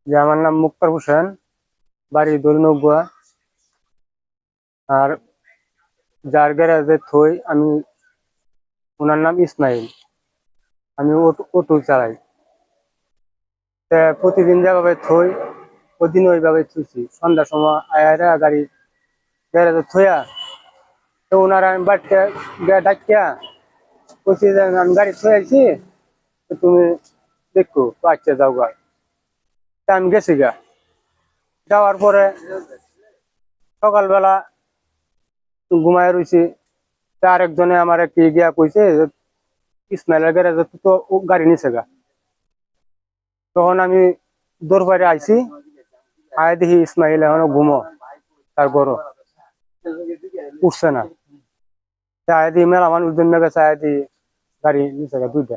যে আমার নাম মুক্তার হোসেন, বাড়ি দলিনগুয়া। আর যার গ্যারেজে থই আমি, ওনার নাম ইসমাইল। আমি অটো চালাই। প্রতিদিন যেভাবে থই ওদিন ওইভাবে থুইছি। সন্ধ্যার সময় আয়ারা গাড়ি গ্যারেজে থইয়া, তো ওনারা আমি বাড়িতে ডাকিয়া বলছি যে আমি গাড়ি থয়ে আইছি, তো তুমি দেখো আচ্ছা যাও গা। তা আমি গেছি গা। যাওয়ার পরে সকালবেলা ঘুমায় রয়েছি। তার একজনে আমার কি গিয়া কইছে যে ইসমাইলের গ্যারেজে তো ও গাড়ি নিছে গা। তখন আমি দৌড় বাইরে আইছি, আয় দেখি ইসমাইল এখনো ঘুমো, তার গরো উঠছে না। আয় দি মেলা মানুষ জন্য গেছে, আয় দি গাড়ি নিছে গা দুইটা।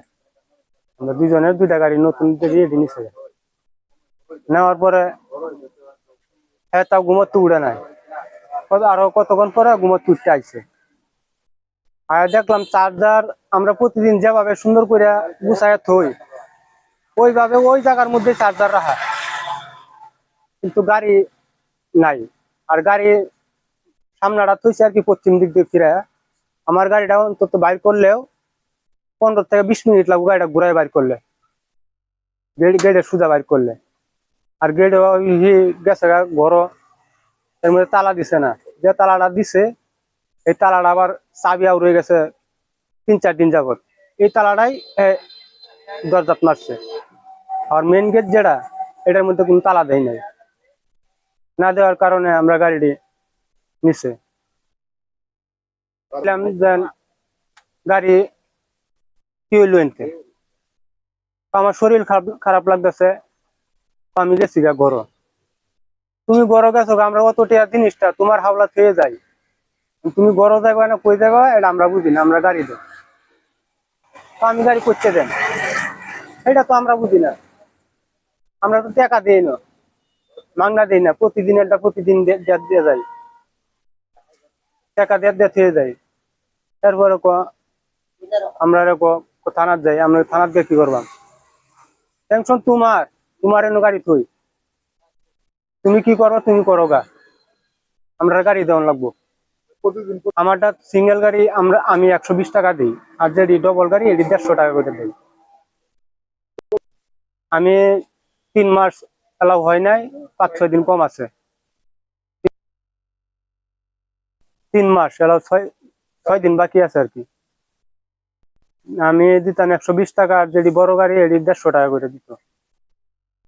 আমরা দুইজনের দুইটা গাড়ি নতুন রেডি নিছে গা। নেওয়ার পরে হ্যাঁ তাও ঘুমোতে উড়ে নাই। আরো কতক্ষণ পরে ঘুমোতে উঠতে আইছে। আর দেখলাম চার্জার আমরা প্রতিদিন যেভাবে সুন্দর করে গুছায় থই ওইভাবে ওই জায়গার মধ্যে চার্জার রাখা, কিন্তু গাড়ি নাই। আর গাড়ি সামনাটা থইছে আর কি পশ্চিম দিক দিয়ে ফিরে। আমার গাড়িটা অন্তত বাইর করলেও 15 থেকে 20 মিনিট লাগবে গাড়িটা ঘুরাই বাইর করলে, গেটে সোজা বাইর করলে। আর গেটে গেছে ঘর, এর মধ্যে তালা দিছে না। যে তালাটা দিছে এই তালাটা আবার চাবিয়াও রয়ে গেছে 3-4 দিন যাবত। এই তালাটাই দরজাত মারছে। আর মেইন গেট যেটা, এটার মধ্যে কোনো তালা দেয় নাই। না দেওয়ার কারণে আমরা গাড়িটি নিচে গাড়ি কি হইলো এনতে। আমার শরীর খারাপ লাগতেছে, আমি গেছি গা গরো। তুমি গরো গেছো, আমরা অত টিয়া জিনিসটা তোমার হাওলা থেকে যাই, তুমি গরো যাবে না কই যাবে এটা আমরা বুঝি না। আমরা গাড়ি দেব, আমি গাড়ি করতে দেন এটা তো আমরা বুঝি না। আমরা তো টাকা দিই না, মাংনা দিই না, প্রতিদিন এটা প্রতিদিন দিয়ে যাই, টাকা দিয়ে থেকে যাই। তারপরে আমরা থানার যাই। আমরা থানার দিয়ে কি করবাম? টেনশন তোমার, তোমার এনে গাড়ি থই, তুমি কি করো তুমি করো গা, আমরা গাড়ি দেওয়ান লাগবো। আমারটা সিঙ্গেল গাড়ি আমি 120 টাকা দিই, আর যেটি ডবল গাড়ি এটি 150 টাকা করে দিই। আমি 3 মাস এলাও হয় নাই, 5-6 দিন কম আছে। 3 মাস এলাও 6 দিন বাকি আছে আর কি। আমি দিতাম 120 টাকা, আর যেটি বড় গাড়ি এটি 150 টাকা করে দিত।